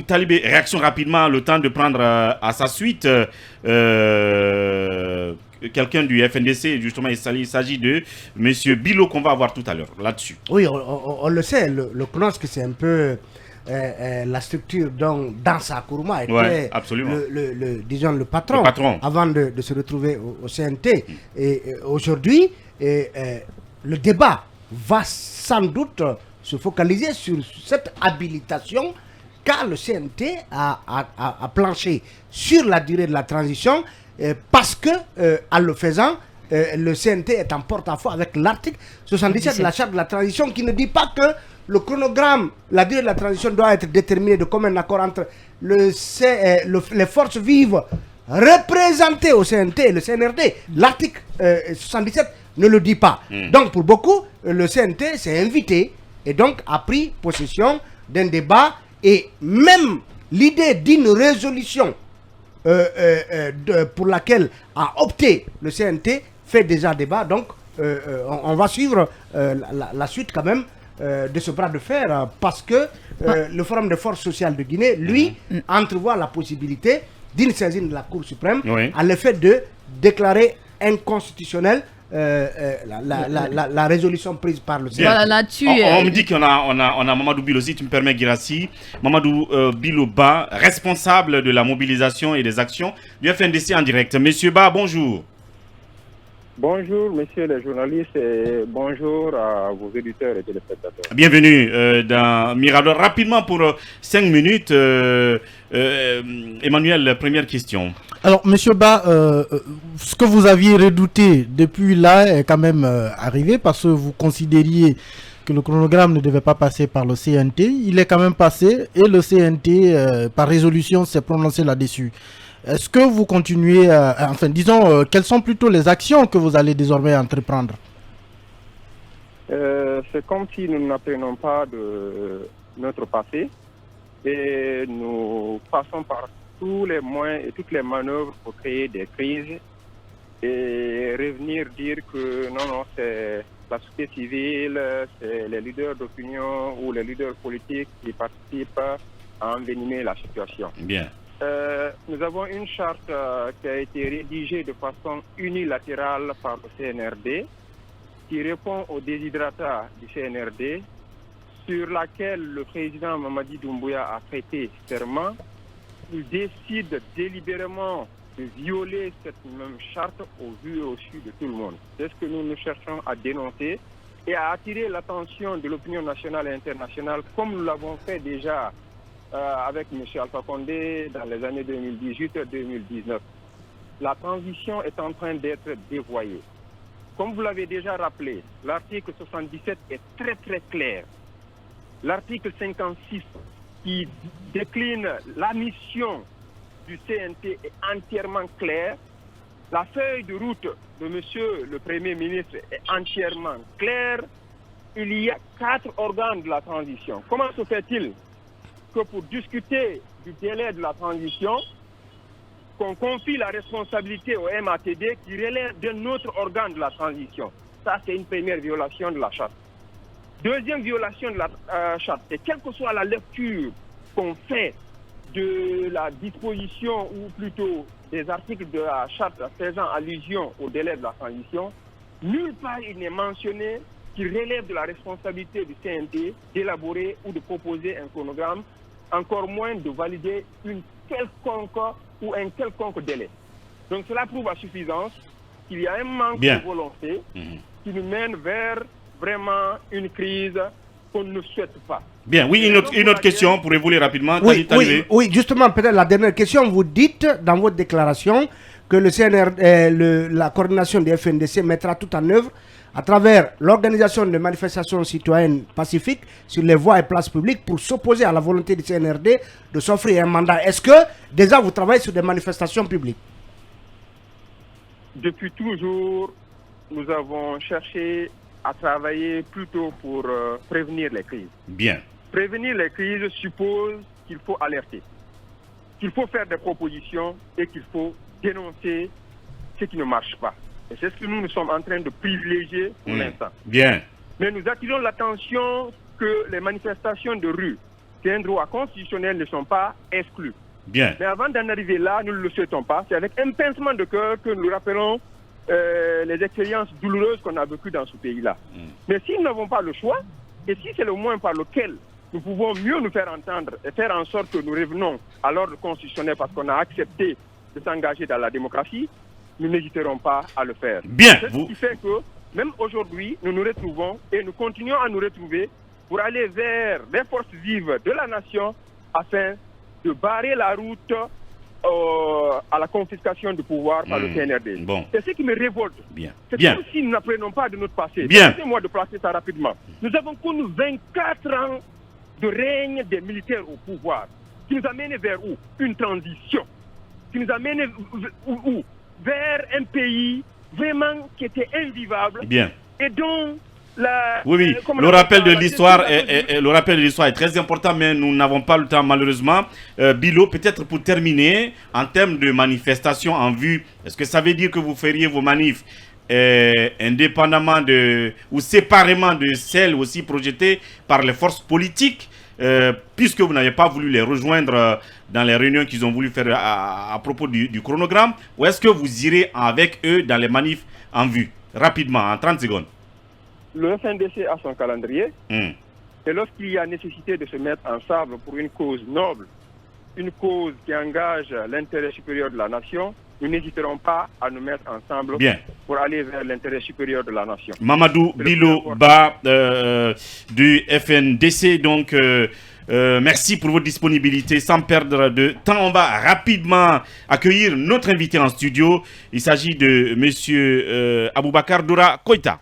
Talibé, réaction rapidement, le temps de prendre à sa suite quelqu'un du FNDC, justement, il s'agit de M. Bilo qu'on va avoir tout à l'heure, là-dessus. Oui, on le sait, le CNOSC, c'est un peu la structure dont Dansa Kourouma était disons, le patron avant de se retrouver au CNT. Et aujourd'hui, le débat va sans doute se focaliser sur cette habilitation car le CNT a planché sur la durée de la transition parce que, en le faisant, le CNT est en porte-à-faux avec l'article 77 de la charte de la transition qui ne dit pas que le chronogramme, la durée de la transition doit être déterminée de commun accord entre les forces vives représentées au CNT et le CNRD. L'article 77 ne le dit pas. Donc pour beaucoup, le CNT s'est invité et donc a pris possession d'un débat et même l'idée d'une résolution pour laquelle a opté le CNT fait déjà débat. Donc on va suivre la suite quand même de ce bras de fer parce que le Forum des forces sociales de Guinée, lui, entrevoit la possibilité d'une saisine de la Cour suprême à l'effet de déclarer inconstitutionnel la résolution prise par le Sénat. Voilà, là-dessus, on me dit qu'on a Mamadou Bilo, si tu me permets, Girassi. Mamadou Bilo Ba, responsable de la mobilisation et des actions du FNDC en direct. Monsieur Ba, bonjour. Bonjour, messieurs les journalistes, et bonjour à vos éditeurs et téléspectateurs. Bienvenue dans Mirador. Rapidement, pour 5 minutes, Emmanuel, première question. Alors, monsieur Ba, ce que vous aviez redouté depuis là est quand même arrivé parce que vous considériez que le chronogramme ne devait pas passer par le CNT. Il est quand même passé et le CNT, par résolution, s'est prononcé là-dessus. Est-ce que vous continuez, enfin, disons, quelles sont plutôt les actions que vous allez désormais entreprendre? C'est comme si nous n'apprenons pas de notre passé et nous passons par tous les moyens et toutes les manœuvres pour créer des crises et revenir dire que non, c'est la société civile, c'est les leaders d'opinion ou les leaders politiques qui participent à envenimer la situation. Bien. Nous avons une charte qui a été rédigée de façon unilatérale par le CNRD qui répond aux déshydratats du CNRD sur laquelle le président Mamadi Doumbouya a prêté serment. Il décide délibérément de violer cette même charte au vu et au su de tout le monde. C'est ce que nous cherchons à dénoncer et à attirer l'attention de l'opinion nationale et internationale comme nous l'avons fait déjà avec M. Alpha Condé dans les années 2018-2019. La transition est en train d'être dévoyée. Comme vous l'avez déjà rappelé, l'article 77 est très très clair. L'article 56 qui décline la mission du CNT est entièrement clair. La feuille de route de M. le Premier ministre est entièrement claire. Il y a 4 organes de la transition. Comment se fait-il que pour discuter du délai de la transition, qu'on confie la responsabilité au MATD qui relève d'un autre organe de la transition? Ça, c'est une première violation de la charte. Deuxième violation de la charte, et quelle que soit la lecture qu'on fait de la disposition ou plutôt des articles de la charte faisant allusion au délai de la transition, nulle part il n'est mentionné qu'il relève de la responsabilité du CNT d'élaborer ou de proposer un chronogramme, encore moins de valider une quelconque ou un quelconque délai. Donc cela prouve à suffisance qu'il y a un manque de volonté qui nous mène vers vraiment une crise qu'on ne souhaite pas. Bien, oui, une autre question pour évoluer rapidement. Oui, justement, peut-être la dernière question. Vous dites dans votre déclaration que la coordination des FNDC mettra tout en œuvre à travers l'organisation de manifestations citoyennes pacifiques sur les voies et places publiques pour s'opposer à la volonté du CNRD de s'offrir un mandat. Est-ce que déjà vous travaillez sur des manifestations publiques? Depuis toujours, nous avons cherché à travailler plutôt pour prévenir les crises. Bien. Prévenir les crises suppose qu'il faut alerter, qu'il faut faire des propositions et qu'il faut dénoncer ce qui ne marche pas. Et c'est ce que nous sommes en train de privilégier pour l'instant. Bien. Mais nous attirons l'attention que les manifestations de rue c'est un droit constitutionnel, ne sont pas exclus. Bien. Mais avant d'en arriver là, nous ne le souhaitons pas. C'est avec un pincement de cœur que nous rappelons les expériences douloureuses qu'on a vécues dans ce pays-là. Mais si nous n'avons pas le choix, et si c'est le moyen par lequel nous pouvons mieux nous faire entendre et faire en sorte que nous revenons à l'ordre constitutionnel parce qu'on a accepté de s'engager dans la démocratie, nous n'hésiterons pas à le faire. Bien. C'est ce qui fait que, même aujourd'hui, nous nous retrouvons et nous continuons à nous retrouver pour aller vers les forces vives de la nation afin de barrer la route à la confiscation du pouvoir par le CNRD. Bon. C'est ce qui me révolte. Bien. C'est Bien. comme si nous n'apprenons pas de notre passé. Bien. Laissez-moi de placer ça rapidement. Nous avons connu 24 ans de règne des militaires au pouvoir, qui nous a menés vers où? Une transition. Qui nous a menés où? Vers un pays vraiment qui était invivable. Bien. Et dont oui, le rappel de l'histoire est très important, mais nous n'avons pas le temps malheureusement. Bilo, peut-être pour terminer, en termes de manifestation en vue, est-ce que ça veut dire que vous feriez vos manifs indépendamment ou séparément de celles aussi projetées par les forces politiques, puisque vous n'avez pas voulu les rejoindre dans les réunions qu'ils ont voulu faire à propos du chronogramme, ou est-ce que vous irez avec eux dans les manifs en vue? Rapidement, en 30 secondes. Le FNDC a son calendrier. Et lorsqu'il y a nécessité de se mettre ensemble pour une cause noble, une cause qui engage l'intérêt supérieur de la nation, nous n'hésiterons pas à nous mettre ensemble pour aller vers l'intérêt supérieur de la nation. Mamadou Bilo Ba du FNDC, donc merci pour votre disponibilité. Sans perdre de temps, on va rapidement accueillir notre invité en studio. Il s'agit de M. Aboubakar Doura Koïta.